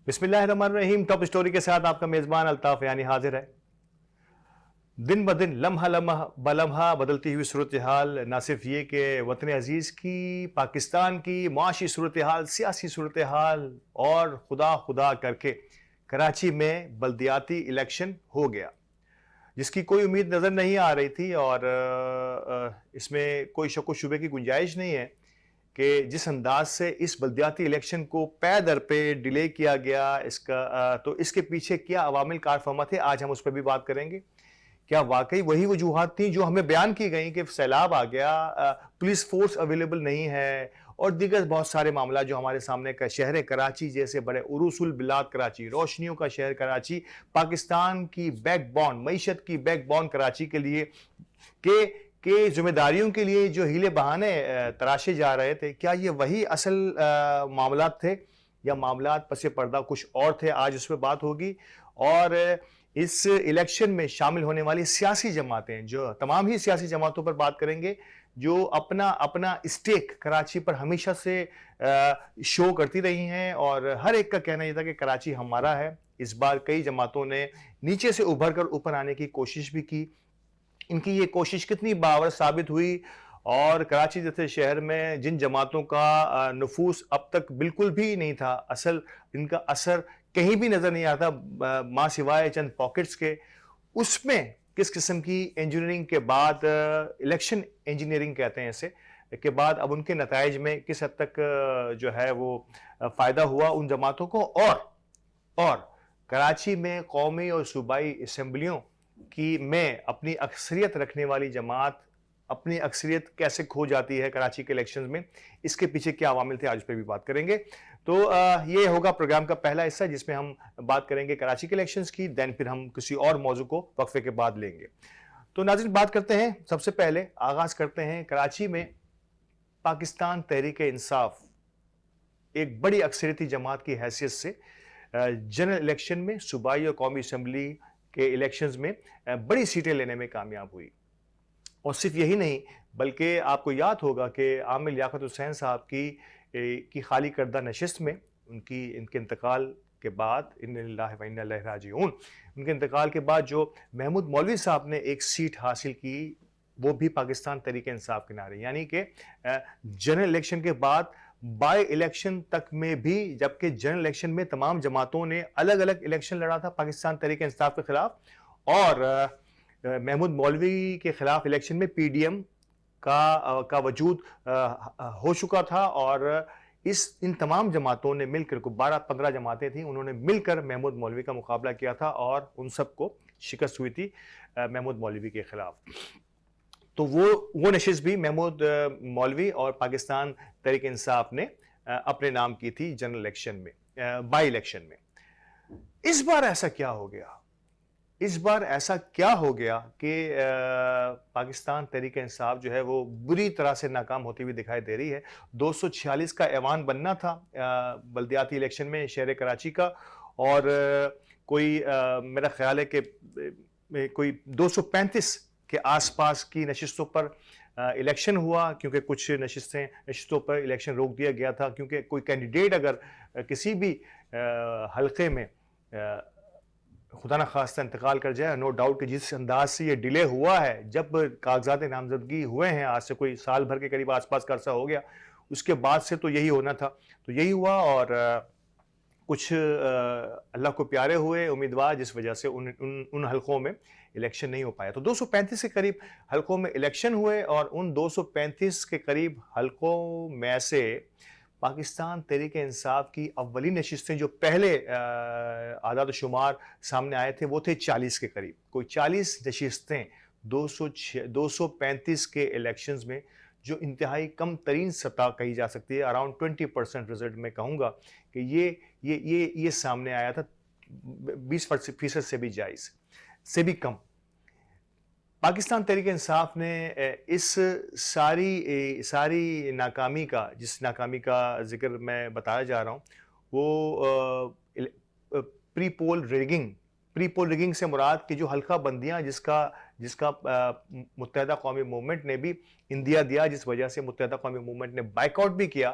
بسم اللہ الرحمن الرحیم. ٹاپ سٹوری کے ساتھ آپ کا میزبان الطاف یعنی حاضر ہے. دن بدن لمحہ لمحہ بلمحہ بدلتی ہوئی صورتحال نہ صرف یہ کہ وطن عزیز کی، پاکستان کی معاشی صورتحال، سیاسی صورتحال، اور خدا خدا کر کے کراچی میں بلدیاتی الیکشن ہو گیا جس کی کوئی امید نظر نہیں آ رہی تھی، اور اس میں کوئی شک و شبے کی گنجائش نہیں ہے کہ جس انداز سے اس بلدیاتی الیکشن کو پے در پہ ڈیلے کیا گیا، تو اس کے پیچھے کیا عوامل کار فرما تھے، آج ہم اس پہ بھی بات کریں گے. کیا واقعی وہی وجوہات تھیں جو ہمیں بیان کی گئیں کہ سیلاب آ گیا، پولیس فورس اویلیبل نہیں ہے، اور دیگر بہت سارے معاملات جو ہمارے سامنے شہر کراچی جیسے بڑے عروس البلاد کراچی، روشنیوں کا شہر کراچی، پاکستان کی بیک بون، معیشت کی بیک بون کراچی کے لیے کہ ذمہ داریوں کے لیے جو ہیلے بہانے تراشے جا رہے تھے، کیا یہ وہی اصل معاملات تھے یا معاملات پس پردہ کچھ اور تھے؟ آج اس پہ بات ہوگی. اور اس الیکشن میں شامل ہونے والی سیاسی جماعتیں، جو تمام ہی سیاسی جماعتوں پر بات کریں گے جو اپنا اسٹیک کراچی پر ہمیشہ سے شو کرتی رہی ہیں، اور ہر ایک کا کہنا یہ تھا کہ کراچی ہمارا ہے. اس بار کئی جماعتوں نے نیچے سے ابھر کر اوپر آنے کی کوشش بھی کی. ان کی یہ کوشش کتنی باور ثابت ہوئی، اور کراچی جیسے شہر میں جن جماعتوں کا نفوذ اب تک بالکل بھی نہیں تھا، ان کا اثر کہیں بھی نظر نہیں آتا ماں سوائے چند پاکٹس کے، اس میں کس قسم کی انجینئرنگ کے بعد، الیکشن انجینئرنگ کہتے ہیں اسے، کے بعد اب ان کے نتائج میں کس حد تک جو ہے وہ فائدہ ہوا ان جماعتوں کو. اور کراچی میں قومی اور صوبائی اسمبلیوں کی میں اپنی اکثریت رکھنے والی جماعت اپنی اکثریت کیسے کھو جاتی ہے کراچی کے الیکشنز میں، اس کے پیچھے کیا عوامل تھے، آج اس پہ بھی بات کریں گے. تو یہ ہوگا پروگرام کا پہلا حصہ جس میں ہم بات کریں گے کراچی کے الیکشنز کی، دین پھر ہم کسی اور موضوع کو وقفے کے بعد لیں گے. تو ناظرین بات کرتے ہیں، سب سے پہلے آغاز کرتے ہیں کراچی میں پاکستان تحریک انصاف ایک بڑی اکثریتی جماعت کی حیثیت سے جنرل الیکشن میں، صوبائی اور قومی اسمبلی کے الیکشنز میں بڑی سیٹیں لینے میں کامیاب ہوئی. اور صرف یہی نہیں بلکہ آپ کو یاد ہوگا کہ عامر لیاقت حسین صاحب کی خالی کردہ نشست میں ان کے انتقال کے بعد، انا للہ و انا الیہ راجعون، ان کے انتقال کے بعد جو محمود مولوی صاحب نے ایک سیٹ حاصل کی، وہ بھی پاکستان تحریک انصاف کے نعرے، یعنی کہ جنرل الیکشن کے بعد بائی الیکشن تک میں بھی، جبکہ جنرل الیکشن میں تمام جماعتوں نے الگ الگ الیکشن لڑا تھا پاکستان تحریک انصاف کے خلاف، اور محمود مولوی کے خلاف الیکشن میں پی ڈی ایم کا وجود ہو چکا تھا، اور ان تمام جماعتوں نے مل کر، 12-15 جماعتیں تھیں، انہوں نے مل کر محمود مولوی کا مقابلہ کیا تھا، اور ان سب کو شکست ہوئی تھی محمود مولوی کے خلاف. تو وہ نشست بھی محمود مولوی اور پاکستان تحریک انصاف نے اپنے نام کی تھی جنرل الیکشن میں، بائی الیکشن میں. اس بار ایسا کیا ہو گیا کہ پاکستان تحریک انصاف جو ہے وہ بری طرح سے ناکام ہوتی ہوئی دکھائی دے رہی ہے. 246 کا ایوان بننا تھا بلدیاتی الیکشن میں شہر کراچی کا، اور کوئی میرا خیال ہے کہ کوئی 235 کے آس پاس کی نشستوں پر الیکشن ہوا، کیونکہ کچھ نشستوں پر الیکشن روک دیا گیا تھا، کیونکہ کوئی کینڈیڈیٹ اگر کسی بھی حلقے میں خدا نخواستہ انتقال کر جائے، نو ڈاؤٹ کہ جس انداز سے یہ ڈیلے ہوا ہے، جب کاغذات نامزدگی ہوئے ہیں آج سے کوئی سال بھر کے قریب آس پاس کا عرصہ ہو گیا، اس کے بعد سے تو یہی ہونا تھا. تو یہی ہوا، اور کچھ اللہ کو پیارے ہوئے امیدوار، جس وجہ سے ان حلقوں میں الیکشن نہیں ہو پایا. تو 235 کے قریب حلقوں میں الیکشن ہوئے، اور ان 235 کے قریب حلقوں میں سے پاکستان تحریک انصاف کی اولین نشستیں جو پہلے اعداد و شمار سامنے آئے تھے وہ تھے 40 کے قریب. کوئی 40 نشستیں 235 کے الیکشنز میں، جو انتہائی کم ترین سطح کہی جا سکتی ہے، اراؤنڈ 20% رزلٹ میں کہوں گا کہ یہ سامنے آیا تھا، 20% سے بھی جائز سے بھی کم. پاکستان تحریک انصاف نے اس ساری ناکامی کا، جس ناکامی کا ذکر میں بتایا جا رہا ہوں، وہ پری پول ریگنگ سے مراد کہ جو حلقہ بندیاں جس کا متحدہ قومی موومنٹ نے بھی اندیا دیا، جس وجہ سے متحدہ قومی موومنٹ نے بائیک آؤٹ بھی کیا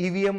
EVM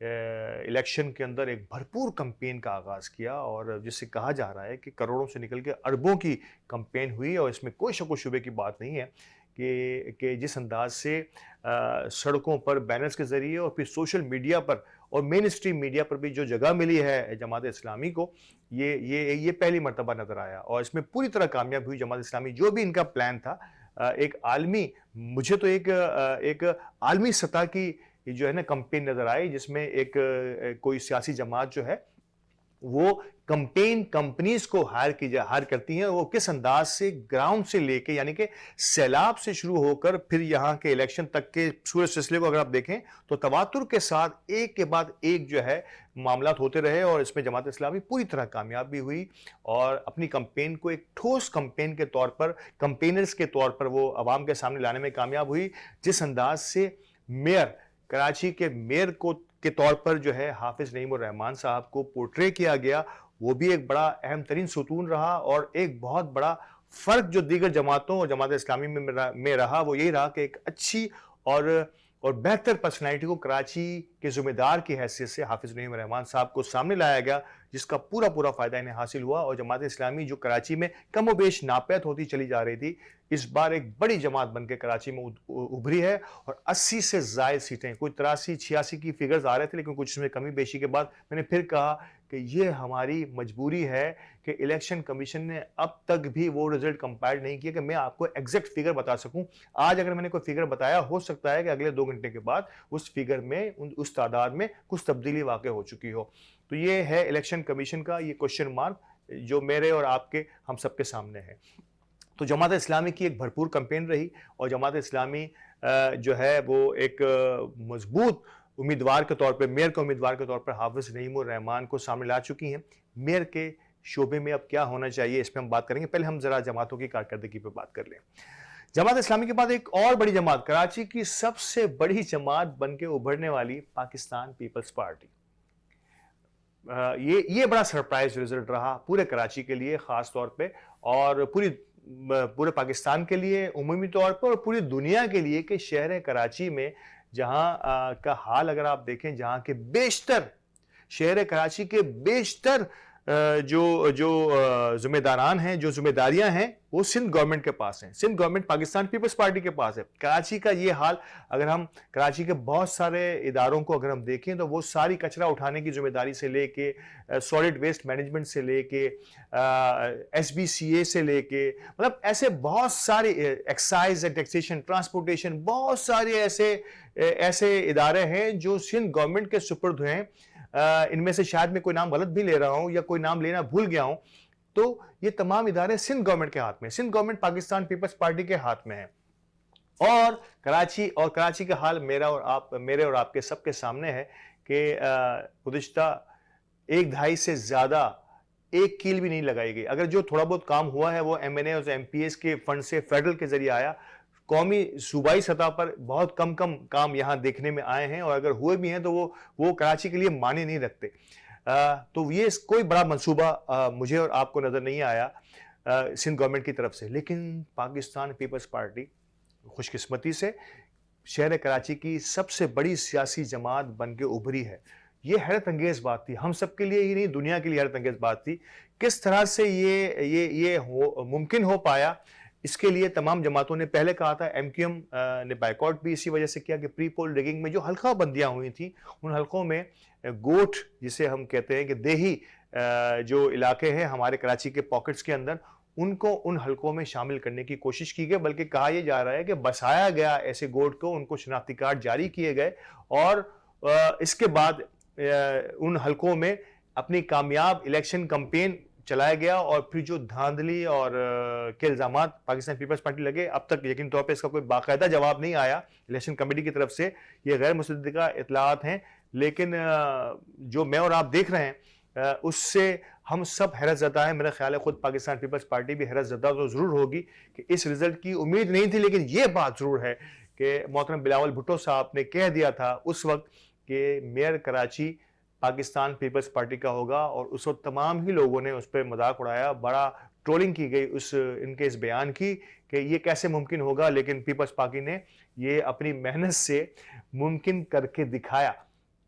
الیکشن کے اندر ایک بھرپور کمپین کا آغاز کیا، اور جس سے کہا جا رہا ہے کہ کروڑوں سے نکل کے اربوں کی کمپین ہوئی، اور اس میں کوئی شک و شبے کی بات نہیں ہے کہ جس انداز سے سڑکوں پر بینرز کے ذریعے اور پھر سوشل میڈیا پر اور مین اسٹریم میڈیا پر بھی جو جگہ ملی ہے جماعت اسلامی کو، یہ پہلی مرتبہ نظر آیا، اور اس میں پوری طرح کامیاب ہوئی جماعت اسلامی۔ جو بھی ان کا پلان تھا، ایک عالمی، مجھے تو ایک عالمی سطح کی جو ہے نا کمپین نظر آئی، جس میں کوئی سیاسی جماعت جو ہے وہ کمپین کمپنیز کو ہائر کرتی ہیں، وہ کس انداز سے گراؤنڈ سے لے کے، یعنی کہ سیلاب سے شروع ہو کر پھر یہاں کے الیکشن تک کے پورے سلسلے کو اگر آپ دیکھیں تو تواتر کے ساتھ ایک کے بعد ایک جو ہے معاملات ہوتے رہے، اور اس میں جماعت اسلامی پوری طرح کامیاب بھی ہوئی، اور اپنی کمپین کو ایک ٹھوس کمپین کے طور پر، کمپینرز کے طور پر وہ عوام کے سامنے لانے میں کامیاب ہوئی۔ جس انداز سے کراچی کے میئر کے طور پر جو ہے حافظ نعیم الرحمان صاحب کو پورٹرے کیا گیا، وہ بھی ایک بڑا اہم ترین ستون رہا، اور ایک بہت بڑا فرق جو دیگر جماعتوں اور جماعت اسلامی میں رہا وہ یہی رہا کہ ایک اچھی اور بہتر پرسنالٹی کو کراچی کے ذمہ دار کی حیثیت سے حافظ نعیم الرحمان صاحب کو سامنے لایا گیا، جس کا پورا فائدہ انہیں حاصل ہوا، اور جماعت اسلامی جو کراچی میں کم و بیش ناپید ہوتی چلی جا رہی تھی، اس بار ایک بڑی جماعت بن کے کراچی میں ابھری ہے، اور 80 سے زائد سیٹیں، کوئی 83 86 کی فگرز آ رہے تھے، لیکن کچھ میں کمی بیشی کے بعد میں نے پھر کہا کہ یہ ہماری مجبوری ہے کہ الیکشن کمیشن نے اب تک بھی وہ رزلٹ کمپائل نہیں کیا کہ میں آپ کو ایگزیکٹ فگر بتا سکوں۔ آج اگر میں نے کوئی فگر بتایا، ہو سکتا ہے کہ اگلے 2 گھنٹے کے بعد اس فگر میں، اس تعداد میں کچھ تبدیلی واقع ہو چکی ہو۔ تو یہ ہے الیکشن کمیشن کا یہ کوشچن مارک جو میرے اور آپ کے، ہم سب کے سامنے ہے۔ تو جماعت اسلامی کی ایک بھرپور کمپین رہی، اور جماعت اسلامی جو ہے وہ ایک مضبوط امیدوار کے طور پر، میئر کے امیدوار کے طور پر حافظ نعیم الرحمان کو سامنے لا چکی ہیں۔ میئر کے شعبے میں اب کیا ہونا چاہیے، اس پہ ہم بات کریں گے۔ پہلے ہم ذرا جماعتوں کی کارکردگی پہ بات کر لیں۔ جماعت اسلامی کے بعد ایک اور بڑی جماعت، کراچی کی سب سے بڑی جماعت بن کے ابھرنے والی پاکستان پیپلز پارٹی، یہ بڑا سرپرائز رزلٹ رہا پورے کراچی کے لیے خاص طور پہ، اور پورے پاکستان کے لیے عمومی طور پر، اور پوری دنیا کے لیے، کہ شہر کراچی میں جہاں کا حال اگر آپ دیکھیں، جہاں کے بیشتر شہر کراچی کے بیشتر جو ذمہ داران ہیں، جو ذمہ داریاں ہیں، وہ سندھ گورنمنٹ کے پاس ہیں، Sindh government Pakistan Peoples Party کے پاس ہے۔ کراچی کا یہ حال، اگر ہم کراچی کے بہت سارے اداروں کو اگر ہم دیکھیں تو وہ ساری کچرا اٹھانے کی ذمہ داری سے لے کے، سالڈ ویسٹ مینجمنٹ سے لے کے، SBCA سے لے کے، مطلب ایسے بہت سارے، ایکسائز اینڈ ٹیکسیشن، ٹرانسپورٹیشن، بہت سارے ایسے ادارے ہیں جو سندھ گورنمنٹ کے سپرد ہیں۔ ان میں سے شاید میں کوئی نام غلط بھی لے رہا ہوں یا کوئی نام لینا بھول گیا ہوں، تو یہ تمام ادارے سندھ گورنمنٹ کے ہاتھ میں، Sindh government Pakistan Peoples Party کے ہاتھ میں ہیں، اور کراچی کا حال میرے اور آپ کے سب کے سامنے ہے کہ گزشتہ 1-2.5 سے زیادہ ایک کیل بھی نہیں لگائی گئی۔ اگر جو تھوڑا بہت کام ہوا ہے وہ MNA اور MPs کے فنڈ سے، فیڈرل کے ذریعے آیا، قومی صوبائی سطح پر بہت کم کام یہاں دیکھنے میں آئے ہیں، اور اگر ہوئے بھی ہیں تو وہ کراچی کے لیے معنی نہیں رکھتے۔ تو یہ کوئی بڑا منصوبہ مجھے اور آپ کو نظر نہیں آیا سندھ گورنمنٹ کی طرف سے، لیکن پاکستان پیپلز پارٹی خوش قسمتی سے شہر کراچی کی سب سے بڑی سیاسی جماعت بن کے ابھری ہے۔ یہ حیرت انگیز بات تھی، ہم سب کے لیے ہی نہیں، دنیا کے لیے حیرت انگیز بات تھی۔ کس طرح سے یہ ممکن ہو پایا، اس کے لیے تمام جماعتوں نے پہلے کہا تھا، MQM نے بائیکاٹ بھی اسی وجہ سے کیا کہ پری پول ریگنگ میں جو حلقہ بندیاں ہوئی تھیں، ان حلقوں میں گوٹ جسے ہم کہتے ہیں کہ دیہی جو علاقے ہیں ہمارے کراچی کے پاکٹس کے اندر، ان کو ان حلقوں میں شامل کرنے کی کوشش کی گئی، بلکہ کہا یہ جا رہا ہے کہ بسایا گیا ایسے گوٹ کو، ان کو شناختی کارڈ جاری کیے گئے، اور اس کے بعد ان حلقوں میں اپنی کامیاب الیکشن کمپین چلایا گیا، اور پھر جو دھاندلی اور کے الزامات پاکستان پیپلز پارٹی لگے، اب تک یقین طور پہ اس کا کوئی باقاعدہ جواب نہیں آیا الیکشن کمیٹی کی طرف سے، یہ غیر مصدقہ اطلاعات ہیں، لیکن جو میں اور آپ دیکھ رہے ہیں اس سے ہم سب حیرت زدہ ہیں۔ میرا خیال ہے خود پاکستان پیپلز پارٹی بھی حیرت زدہ تو ضرور ہوگی کہ اس رزلٹ کی امید نہیں تھی، لیکن یہ بات ضرور ہے کہ محترم بلاول بھٹو صاحب نے کہہ دیا تھا اس وقت کہ mayor Karachi Pakistan Peoples Party کا ہوگا، اور اس وقت تمام ہی لوگوں نے اس پہ مذاق اڑایا، بڑا ٹرولنگ کی گئی ان کے اس بیان کی کہ یہ کیسے ممکن ہوگا، لیکن پیپلز پارٹی نے یہ اپنی محنت سے ممکن کر کے دکھایا۔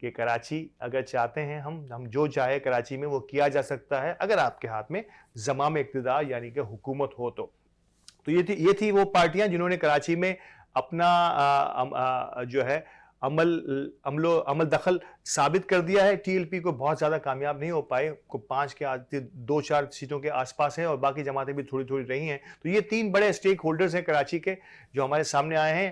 کہ کراچی اگر چاہتے ہیں ہم جو چاہے کراچی میں وہ کیا جا سکتا ہے اگر آپ کے ہاتھ میں زمام اقتدار یعنی کہ حکومت ہو تو یہ تھی وہ پارٹیاں جنہوں نے کراچی میں اپنا جو ہے عمل دخل ثابت کر دیا ہے. ٹی ایل پی کو بہت زیادہ کامیاب نہیں ہو پائے, کو 5 کے 2-4 سیٹوں کے آس پاس ہے اور باقی جماعتیں بھی تھوڑی تھوڑی رہی ہیں. تو یہ 3 بڑے اسٹیک ہولڈرز ہیں کراچی کے جو ہمارے سامنے آئے ہیں.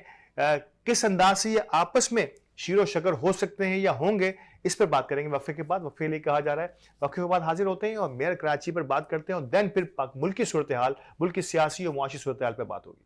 کس انداز سے یہ آپس میں شیر و شکر ہو سکتے ہیں یا ہوں گے, اس پر بات کریں گے وقفے کے بعد. وقفے لیے کہا جا رہا ہے, وقفے کے بعد حاضر ہوتے ہیں اور میئر کراچی پر بات کرتے ہیں اور دین پھر ملک کی صورتحال, ملک کی سیاسی اور معاشی صورتحال پہ بات ہوگی.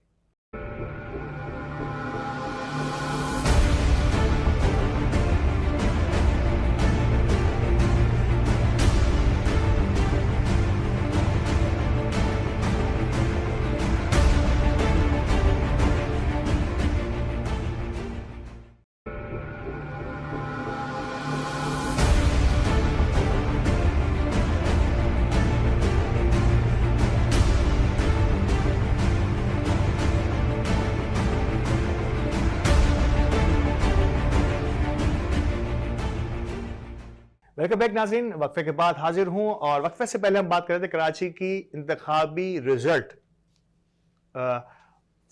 ویلکم بیک ناظرین, وقفے کے بعد حاضر ہوں اور وقفے سے پہلے ہم بات کر رہے تھے کراچی کی انتخابی رزلٹ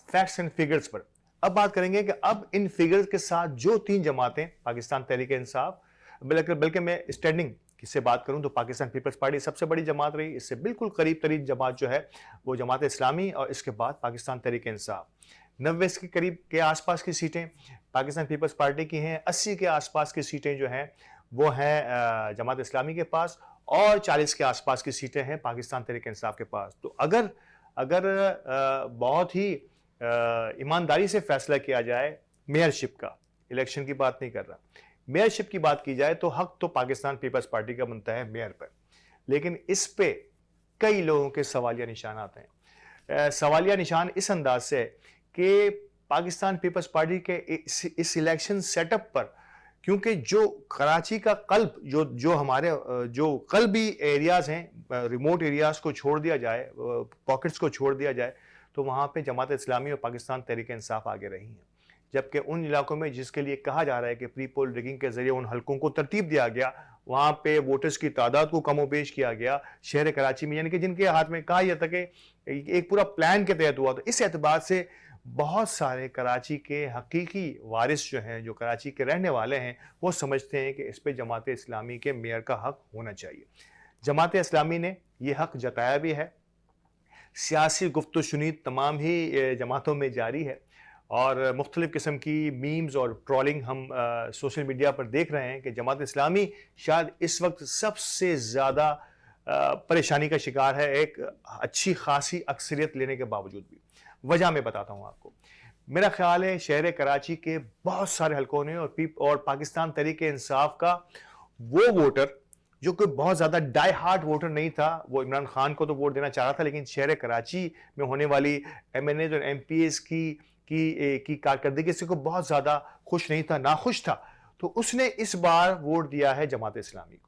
فیکٹس اینڈ فگرز پر. اب بات کریں گے کہ اب ان فگرز کے ساتھ جو 3 جماعتیں پاکستان تحریک انصاف, بلکہ میں اسٹینڈنگ سے بات کروں تو پاکستان پیپلز پارٹی سب سے بڑی جماعت رہی, اس سے بالکل قریب ترین جماعت جو ہے وہ جماعت اسلامی, اور اس کے بعد پاکستان تحریک انصاف. 90 کے قریب کے آس پاس کی سیٹیں پاکستان پیپلز پارٹی کی ہیں, 80 کے آس پاس کی سیٹیں جو ہیں وہ ہیں جماعت اسلامی کے پاس, اور 40 کے آس پاس کی سیٹیں ہیں پاکستان تحریک انصاف کے پاس. تو اگر بہت ہی ایمانداری سے فیصلہ کیا جائے میئرشپ کا, الیکشن کی بات نہیں کر رہا, میئرشپ کی بات کی جائے تو حق تو پاکستان پیپلز پارٹی کا بنتا ہے میئر پر, لیکن اس پہ کئی لوگوں کے سوالیہ نشانات ہیں. سوالیہ نشان اس انداز سے کہ پاکستان پیپلز پارٹی کے اس الیکشن سیٹ اپ پر, کیونکہ جو کراچی کا قلب جو ہمارے جو قلبی ایریاز ہیں, ریموٹ ایریاز کو چھوڑ دیا جائے, پاکٹس کو چھوڑ دیا جائے, تو وہاں پہ جماعت اسلامی اور پاکستان تحریک انصاف آگے رہی ہیں. جبکہ ان علاقوں میں جس کے لیے کہا جا رہا ہے کہ پری پول ریگنگ کے ذریعے ان حلقوں کو ترتیب دیا گیا, وہاں پہ ووٹرز کی تعداد کو کم و بیش کیا گیا شہر کراچی میں, یعنی کہ جن کے ہاتھ میں کہا جاتا کہ ایک پورا پلان کے تحت ہوا. تو اس اعتبار سے بہت سارے کراچی کے حقیقی وارث جو ہیں, جو کراچی کے رہنے والے ہیں, وہ سمجھتے ہیں کہ اس پہ جماعت اسلامی کے میئر کا حق ہونا چاہیے. جماعت اسلامی نے یہ حق جتایا بھی ہے. سیاسی گفت و شنید تمام ہی جماعتوں میں جاری ہے, اور مختلف قسم کی میمز اور ٹرولنگ ہم سوشل میڈیا پر دیکھ رہے ہیں کہ جماعت اسلامی شاید اس وقت سب سے زیادہ پریشانی کا شکار ہے, ایک اچھی خاصی اکثریت لینے کے باوجود بھی. وجہ میں بتاتا ہوں آپ کو. میرا خیال ہے شہر کراچی کے بہت سارے حلقوں نے اور پاکستان تحریک انصاف کا وہ ووٹر جو کوئی بہت زیادہ ڈائی ہارٹ ووٹر نہیں تھا, وہ عمران خان کو تو ووٹ دینا چاہ رہا تھا, لیکن شہر کراچی میں ہونے والی ایم این ایز اور ایم پی ایز کی کارکردگی سے کوئی بہت زیادہ خوش نہیں تھا, ناخوش تھا. تو اس نے اس بار ووٹ دیا ہے جماعت اسلامی کو.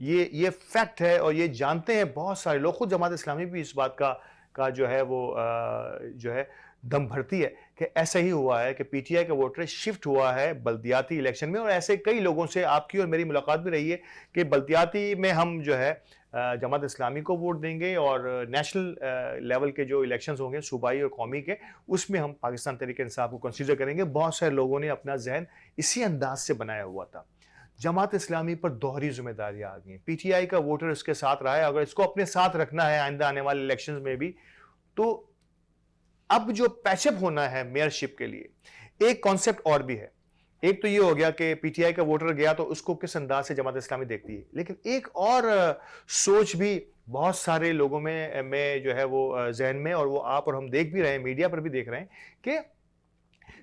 یہ فیکٹ ہے اور یہ جانتے ہیں بہت سارے لوگ, خود جماعت اسلامی بھی اس بات کا جو ہے وہ جو ہے دم بھرتی ہے کہ ایسا ہی ہوا ہے کہ پی ٹی آئی کا ووٹر شفٹ ہوا ہے بلدیاتی الیکشن میں. اور ایسے کئی لوگوں سے آپ کی اور میری ملاقات بھی رہی ہے کہ بلدیاتی میں ہم جو ہے جماعت اسلامی کو ووٹ دیں گے, اور نیشنل لیول کے جو الیکشنز ہوں گے صوبائی اور قومی کے, اس میں ہم پاکستان تحریک انصاف کو کنسیڈر کریں گے. بہت سارے لوگوں نے اپنا ذہن اسی انداز سے بنایا ہوا تھا. جماعت اسلامی پر دوہری ذمہ داریاں آ گئی ہیں. پی ٹی آئی کا ووٹر اس کے ساتھ رہا ہے, اگر اس کو اپنے ساتھ رکھنا ہے آئندہ آنے والے الیکشنز میں بھی, تو اب جو پیچ اپ ہونا ہے میئرشپ کے لیے, ایک کانسیپٹ اور بھی ہے. ایک تو یہ ہو گیا کہ پی ٹی آئی کا ووٹر گیا تو اس کو کس انداز سے جماعت اسلامی دیکھتی ہے, لیکن ایک اور سوچ بھی بہت سارے لوگوں میں جو ہے وہ ذہن میں, اور وہ آپ اور ہم دیکھ بھی رہے ہیں, میڈیا پر بھی دیکھ رہے ہیں کہ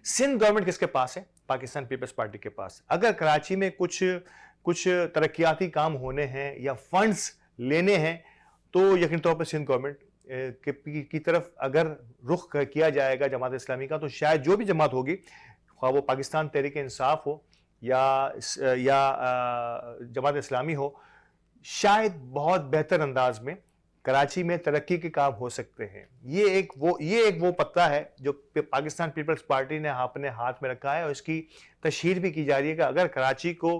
سندھ گورنمنٹ کس کے پاس ہے؟ پاکستان پیپلز پارٹی کے پاس. اگر کراچی میں کچھ ترقیاتی کام ہونے ہیں یا فنڈز لینے ہیں تو یقینی طور پر سندھ گورنمنٹ کی طرف اگر رخ کیا جائے گا جماعت اسلامی کا, تو شاید جو بھی جماعت ہوگی, خواہ وہ پاکستان تحریک انصاف ہو یا جماعت اسلامی ہو, شاید بہت بہتر انداز میں کراچی میں ترقی کے کام ہو سکتے ہیں. یہ ایک وہ پتہ ہے جو پاکستان پیپلز پارٹی نے اپنے ہاتھ میں رکھا ہے, اور اس کی تشہیر بھی کی جا رہی ہے کہ اگر کراچی کو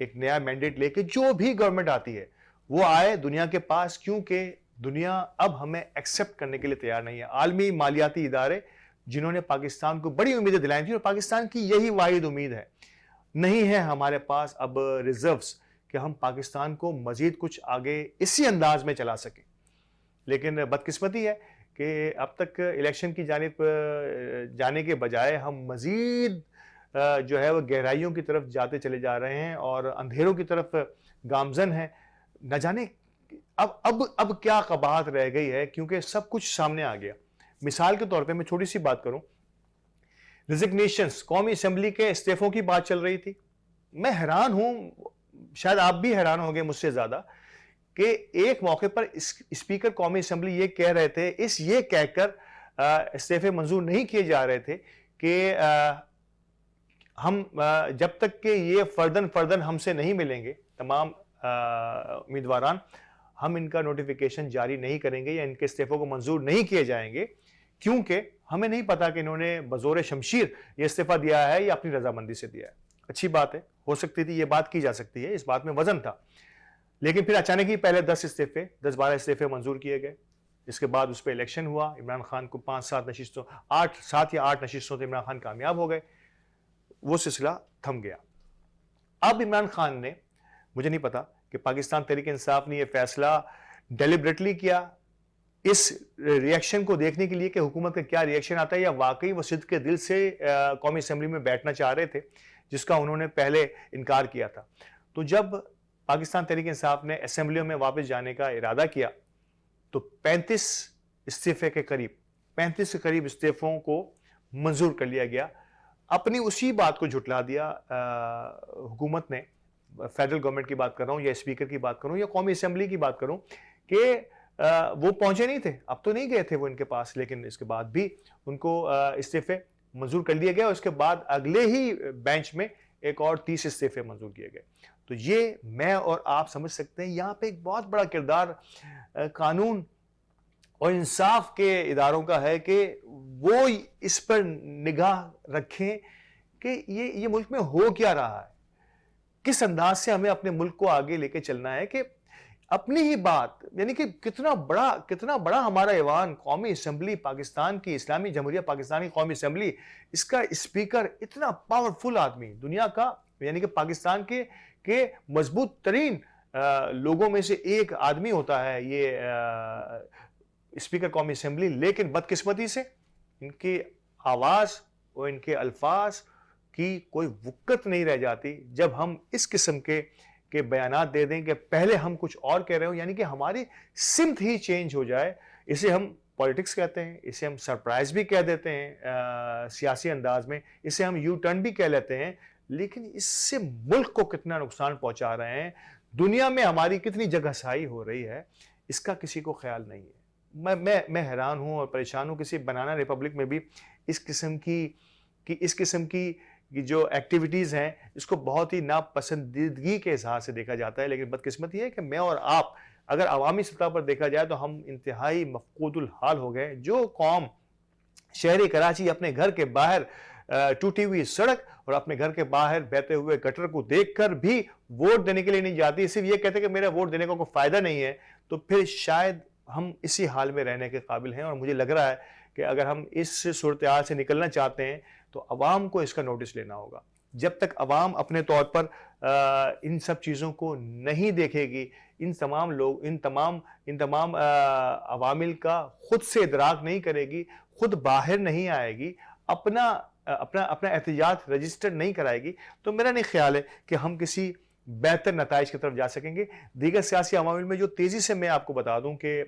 ایک نیا مینڈیٹ لے کے جو بھی گورنمنٹ آتی ہے وہ آئے دنیا کے پاس, کیونکہ دنیا اب ہمیں ایکسپٹ کرنے کے لیے تیار نہیں ہے. عالمی مالیاتی ادارے جنہوں نے پاکستان کو بڑی امیدیں دلائی تھیں, اور پاکستان کی یہی واحد امید ہے, نہیں ہے ہمارے پاس اب ریزروز کہ ہم پاکستان کو مزید کچھ آگے اسی انداز میں چلا سکیں. لیکن بدقسمتی ہے کہ اب تک الیکشن کی جانب جانے کے بجائے ہم مزید جو ہے وہ گہرائیوں کی طرف جاتے چلے جا رہے ہیں اور اندھیروں کی طرف گامزن ہیں. نہ جانے اب کیا قباحت رہ گئی ہے, کیونکہ سب کچھ سامنے آ گیا. مثال کے طور پہ میں چھوٹی سی بات کروں, ریزگنیشنز, قومی اسمبلی کے استعفوں کی بات چل رہی تھی. میں حیران ہوں, شاید آپ بھی حیران ہوں گے مجھ سے زیادہ, کہ ایک موقع پر اسپیکر قومی اسمبلی یہ کہہ رہے تھے, یہ کہہ کر استعفے منظور نہیں کیے جا رہے تھے کہ ہم جب تک کہ یہ فردن ہم سے نہیں ملیں گے تمام امیدواران, ہم ان کا نوٹیفیکیشن جاری نہیں کریں گے یا ان کے استعفوں کو منظور نہیں کیے جائیں گے, کیونکہ ہمیں نہیں پتا کہ انہوں نے بزور شمشیر یہ استعفیٰ دیا ہے یا اپنی رضامندی سے دیا ہے. اچھی بات ہے, ہو سکتی تھی, یہ بات کی جا سکتی ہے, اس بات میں وزن تھا. لیکن پھر اچانک ہی پہلے 10-12 استعفے منظور کیے گئے. اس کے بعد اس پہ الیکشن ہوا, عمران خان کو 7 یا 8 نشستوں سے عمران خان کامیاب ہو گئے. وہ سلسلہ تھم گیا. اب عمران خان نے, مجھے نہیں پتا کہ پاکستان تحریک انصاف نے یہ فیصلہ ڈیلیبریٹلی کیا اس ریئیکشن کو دیکھنے کے لیے کہ حکومت کا کیا ریئیکشن آتا ہے, یا واقعی وہ صدق کے دل سے قومی اسمبلی میں بیٹھنا چاہ رہے تھے, جس کا انہوں نے پہلے انکار کیا تھا. تو جب پاکستان تحریک انصاف نے اسمبلیوں میں واپس جانے کا ارادہ کیا تو 35 استعفے کے قریب استعفوں کو منظور کر لیا گیا. اپنی اسی بات کو جھٹلا دیا حکومت نے, فیڈرل گورنمنٹ کی بات کر رہا ہوں, یا اسپیکر کی بات کروں, یا قومی اسمبلی کی بات کروں, کہ وہ پہنچے نہیں تھے. اب تو نہیں گئے تھے وہ ان کے پاس, لیکن اس کے بعد بھی ان کو استعفے منظور کر لیے گئے. اس کے بعد اگلے ہی بینچ میں ایک اور 30 استعفے منظور کیے گئے. تو یہ میں اور آپ سمجھ سکتے ہیں یہاں پہ ایک بہت بڑا کردار قانون اور انصاف کے اداروں کا ہے کہ وہ اس پر نگاہ رکھیں کہ یہ ملک میں ہو کیا رہا ہے, کس انداز سے ہمیں اپنے ملک کو آگے لے کے چلنا ہے, کہ اپنی ہی بات, یعنی کہ کتنا بڑا ہمارا ایوان, قومی اسمبلی, پاکستان کی اسلامی جمہوریہ پاکستانی قومی اسمبلی, اس کا اسپیکر اتنا پاورفل آدمی دنیا کا, یعنی کہ پاکستان کے مضبوط ترین لوگوں میں سے ایک آدمی ہوتا ہے یہ اسپیکر قومی اسمبلی. لیکن بدقسمتی سے ان کی آواز اور ان کے الفاظ کی کوئی وقت نہیں رہ جاتی جب ہم اس قسم کے بیانات دے دیں کہ پہلے ہم کچھ اور کہہ رہے ہوں, یعنی کہ ہماری سمت ہی چینج ہو جائے. اسے ہم پولیٹکس کہتے ہیں, اسے ہم سرپرائز بھی کہہ دیتے ہیں سیاسی انداز میں, اسے ہم یو ٹرن بھی کہہ لیتے ہیں, لیکن اس سے ملک کو کتنا نقصان پہنچا رہے ہیں, دنیا میں ہماری کتنی جگہ سائی ہو رہی ہے, اس کا کسی کو خیال نہیں ہے. میں حیران ہوں اور پریشان ہوں. کسی بنانا ریپبلک میں بھی اس قسم کی جو ایکٹیویٹیز ہیں اس کو بہت ہی ناپسندیدگی کے اظہار سے دیکھا جاتا ہے. لیکن بدقسمتی ہے کہ میں اور آپ اگر عوامی سطح پر دیکھا جائے تو ہم انتہائی مفقود الحال ہو گئے. جو قوم شہری کراچی اپنے گھر کے باہر ٹوٹی ہوئی سڑک اور اپنے گھر کے باہر بہتے ہوئے گٹر کو دیکھ کر بھی ووٹ دینے کے لیے نہیں جاتی, صرف یہ کہتے کہ میرا ووٹ دینے کا کوئی فائدہ نہیں ہے, تو پھر شاید ہم اسی حال میں رہنے کے قابل ہیں. اور مجھے لگ رہا ہے کہ اگر ہم اس صورتحال سے نکلنا چاہتے ہیں تو عوام کو اس کا نوٹس لینا ہوگا. جب تک عوام اپنے طور پر ان سب چیزوں کو نہیں دیکھے گی, ان تمام عوامل کا خود سے ادراک نہیں کرے گی, خود باہر نہیں آئے گی, اپنا احتجاج رجسٹر نہیں کرائے گی, تو میرا نہیں خیال ہے کہ ہم کسی بہتر نتائج کی طرف جا سکیں گے. دیگر سیاسی عوامل میں جو تیزی سے میں آپ کو بتا دوں کہ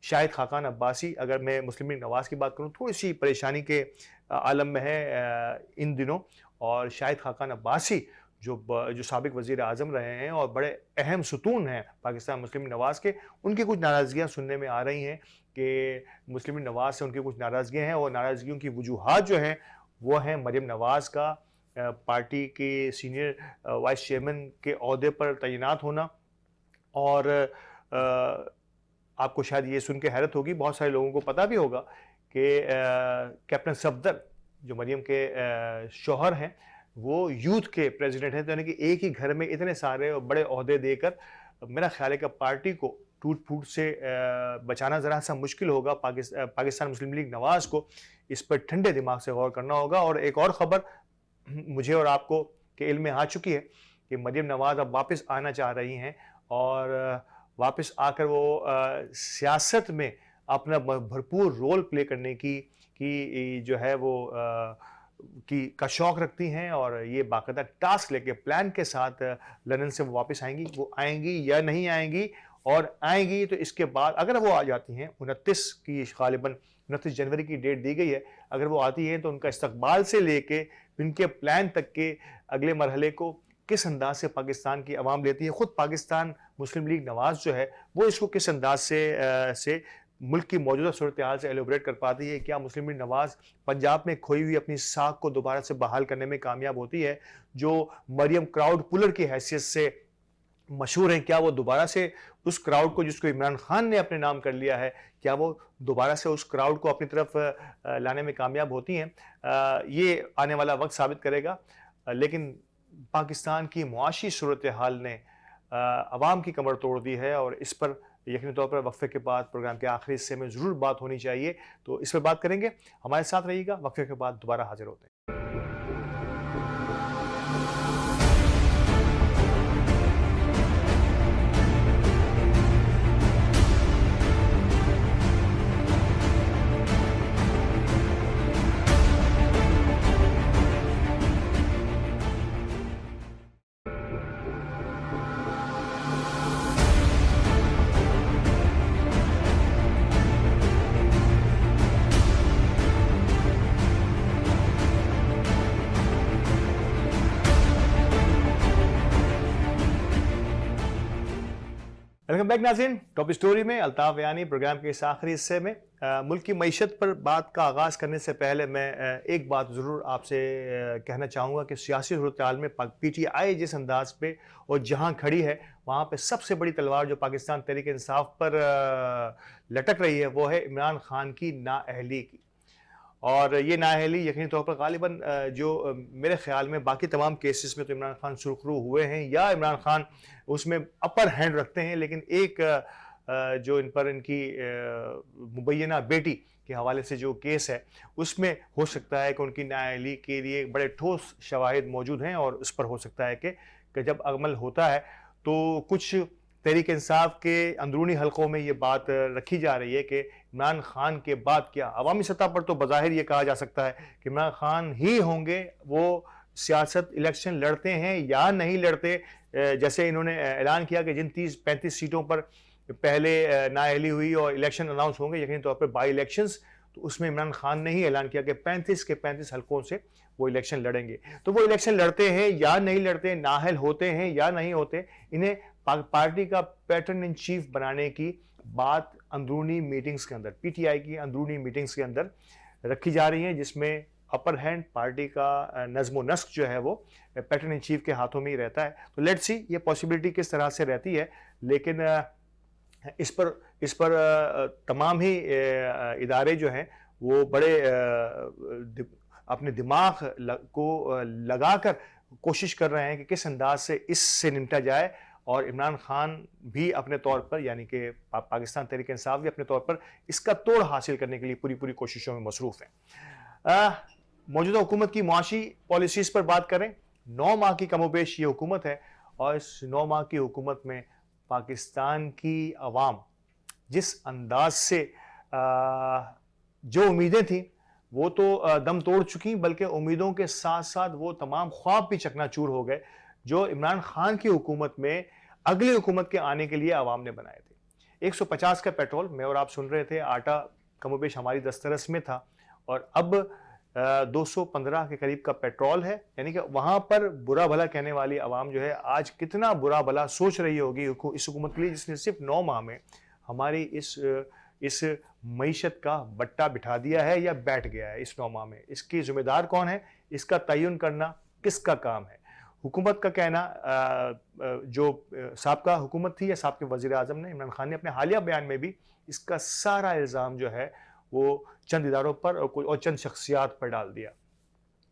شاہد خاقان عباسی, اگر میں مسلم لیگ نواز کی بات کروں, تھوڑی سی پریشانی کے عالم میں ہے ان دنوں, اور شاہد خاقان عباسی جو سابق وزیر اعظم رہے ہیں اور بڑے اہم ستون ہیں پاکستان مسلم لیگ نواز کے, ان کی کچھ ناراضگیاں سننے میں آ رہی ہیں کہ مسلم لیگ نواز سے ان کی کچھ ناراضگیاں ہیں, اور ناراضگیوں کی وجوہات جو ہیں وہ ہیں مریم نواز کا پارٹی کے سینئر وائس چیئرمین کے عہدے پر تعینات ہونا. اور آپ کو شاید یہ سن کے حیرت ہوگی, بہت سارے لوگوں کو پتہ بھی ہوگا کہ کیپٹن صفدر جو مریم کے شوہر ہیں, وہ یوتھ کے پریزیڈنٹ ہیں، تو یعنی کہ ایک ہی گھر میں اتنے سارے اور بڑے عہدے دے کر میرا خیال ہے کہ پارٹی کو ٹوٹ پھوٹ سے بچانا ذرا سا مشکل ہوگا. پاکستان مسلم لیگ نواز کو اس پر ٹھنڈے دماغ سے غور کرنا ہوگا. اور ایک اور خبر مجھے اور آپ کو کے علم میں آ چکی ہے کہ مریم نواز اب واپس آنا چاہ رہی ہیں اور واپس آ کر وہ سیاست میں اپنا بھرپور رول پلے کرنے کی جو ہے وہ کا شوق رکھتی ہیں. اور یہ باقاعدہ ٹاسک لے کے پلان کے ساتھ لندن سے وہ واپس آئیں گی. وہ آئیں گی یا نہیں آئیں گی، اور آئیں گی تو اس کے بعد اگر وہ آ جاتی ہیں 29 کی غالباً 29 جنوری کی ڈیٹ دی گئی ہے، اگر وہ آتی ہیں تو ان کا استقبال سے لے کے ان کے پلان تک کے اگلے مرحلے کو کس انداز سے پاکستان کی عوام لیتی ہے. خود پاکستان مسلم لیگ نواز جو ہے وہ اس کو کس انداز سے ملک کی موجودہ صورتحال سے ایلوبریٹ کر پاتی ہے. کیا مسلم لیگ نواز پنجاب میں کھوئی ہوئی اپنی ساکھ کو دوبارہ سے بحال کرنے میں کامیاب ہوتی ہے؟ جو مریم کراؤڈ پولر کی حیثیت سے مشہور ہیں، کیا وہ دوبارہ سے اس کراؤڈ کو جس کو عمران خان نے اپنے نام کر لیا ہے، کیا وہ دوبارہ سے اس کراؤڈ کو اپنی طرف لانے میں کامیاب ہوتی ہیں؟ یہ آنے والا وقت ثابت کرے گا. لیکن پاکستان کی معاشی صورتحال نے عوام کی کمر توڑ دی ہے، اور اس پر یقینی طور پر وقفے کے بعد پروگرام کے آخری حصے میں ضرور بات ہونی چاہیے. تو اس پر بات کریں گے. ہمارے ساتھ رہیے گا. وقفے کے بعد دوبارہ حاضر ہوتے ہیں. ویلکم بیک ناظرین. ٹاپ اسٹوری میں الطاف یانی پروگرام کے اس آخری حصے میں ملک کی معیشت پر بات کا آغاز کرنے سے پہلے میں ایک بات ضرور آپ سے کہنا چاہوں گا کہ سیاسی صورتحال میں پی ٹی آئی جس انداز پہ اور جہاں کھڑی ہے وہاں پہ سب سے بڑی تلوار جو پاکستان تحریک انصاف پر لٹک رہی ہے وہ ہے عمران خان کی نااہلی کی. اور یہ نااہلی یقینی طور پر غالباً جو میرے خیال میں باقی تمام کیسز میں تو عمران خان سرخرو ہوئے ہیں یا عمران خان اس میں اپر ہینڈ رکھتے ہیں، لیکن ایک جو ان پر ان کی مبینہ بیٹی کے حوالے سے جو کیس ہے اس میں ہو سکتا ہے کہ ان کی نااہلی کے لیے بڑے ٹھوس شواہد موجود ہیں، اور اس پر ہو سکتا ہے کہ جب عمل ہوتا ہے تو کچھ تحریک انصاف کے اندرونی حلقوں میں یہ بات رکھی جا رہی ہے کہ عمران خان کے بعد کیا عوامی سطح پر تو بظاہر یہ کہا جا سکتا ہے کہ عمران خان ہی ہوں گے وہ سیاست الیکشن لڑتے ہیں یا نہیں لڑتے. جیسے انہوں نے اعلان کیا کہ جن 35 سیٹوں پر پہلے نااہلی ہوئی اور الیکشن اناؤنس ہوں گے یقینی طور پر بائی الیکشنز، تو اس میں عمران خان نے ہی اعلان کیا کہ 35 کے 35 حلقوں سے وہ الیکشن لڑیں گے. تو وہ الیکشن لڑتے ہیں یا نہیں لڑتے، نااہل ہوتے ہیں یا نہیں ہوتے، انہیں پارٹی کا پیٹرن ان چیف بنانے کی بات اندرونی میٹنگز کے اندر، پی ٹی آئی کی اندرونی میٹنگز کے اندر رکھی جا رہی ہیں، جس میں اپر ہینڈ پارٹی کا نظم و نسق جو ہے وہ پیٹرن ان چیف کے ہاتھوں میں ہی رہتا ہے. تو لیٹس سی یہ پاسبلٹی کس طرح سے رہتی ہے. لیکن اس پر تمام ہی ادارے جو ہیں وہ بڑے اپنے دماغ کو لگا کر کوشش کر رہے ہیں کہ کس انداز سے اس سے نمٹا جائے، اور عمران خان بھی اپنے طور پر یعنی کہ پاکستان تحریک انصاف بھی اپنے طور پر اس کا توڑ حاصل کرنے کے لیے پوری کوششوں میں مصروف ہیں. موجودہ حکومت کی معاشی پالیسیز پر بات کریں. 9 ماہ کی کم و بیش یہ حکومت ہے، اور اس 9 ماہ کی حکومت میں پاکستان کی عوام جس انداز سے جو امیدیں تھیں وہ تو دم توڑ چکی، بلکہ امیدوں کے ساتھ ساتھ وہ تمام خواب بھی چکنا چور ہو گئے جو عمران خان کی حکومت میں اگلی حکومت کے آنے کے لیے عوام نے بنائے تھے. 150 کا پیٹرول، میں اور آپ سن رہے تھے، آٹا کم و بیش ہماری دسترس میں تھا، اور اب 215 کے قریب کا پیٹرول ہے. یعنی کہ وہاں پر برا بھلا کہنے والی عوام جو ہے آج کتنا برا بھلا سوچ رہی ہوگی اس حکومت کے لیے جس نے صرف 9 ماہ میں ہماری اس معیشت کا بٹا بٹھا دیا ہے یا بیٹھ گیا ہے. اس 9 ماہ میں اس کی ذمہ دار کون ہے، اس کا تعین کرنا کس کا کام ہے. حکومت کا کہنا، جو سابقہ حکومت تھی یا سابقہ وزیر اعظم نے عمران خان نے اپنے حالیہ بیان میں بھی اس کا سارا الزام جو ہے وہ چند اداروں پر اور چند شخصیات پر ڈال دیا.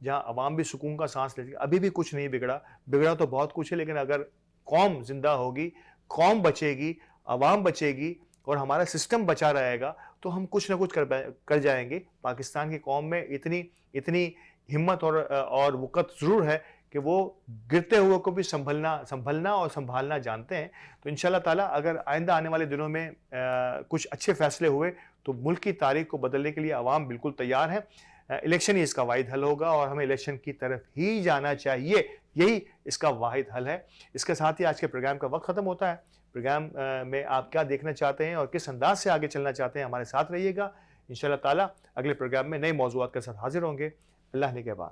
جہاں عوام بھی سکون کا سانس لیتی ہے. ابھی بھی کچھ نہیں بگڑا, بگڑا تو بہت کچھ ہے, لیکن اگر قوم زندہ ہوگی, قوم بچے گی, عوام بچے گی اور ہمارا سسٹم بچا رہے گا تو ہم کچھ نہ کچھ کر جائیں گے. پاکستان کی قوم میں اتنی ہمت اور وقت ضرور ہے کہ وہ گرتے ہوئے کو بھی سنبھلنا اور سنبھالنا جانتے ہیں. تو انشاءاللہ تعالیٰ اگر آئندہ آنے والے دنوں میں کچھ اچھے فیصلے ہوئے تو ملک کی تاریخ کو بدلنے کے لیے عوام بالکل تیار ہے. الیکشن ہی اس کا واحد حل ہوگا اور ہمیں الیکشن کی طرف ہی جانا چاہیے, یہی اس کا واحد حل ہے. اس کے ساتھ ہی آج کے پروگرام کا وقت ختم ہوتا ہے. پروگرام میں آپ کیا دیکھنا چاہتے ہیں اور کس انداز سے آگے چلنا چاہتے ہیں, ہمارے ساتھ رہیے گا. انشاءاللہ تعالیٰ اگلے پروگرام میں نئے موضوعات کے ساتھ حاضر ہوں گے. اللہ نے کے بعد.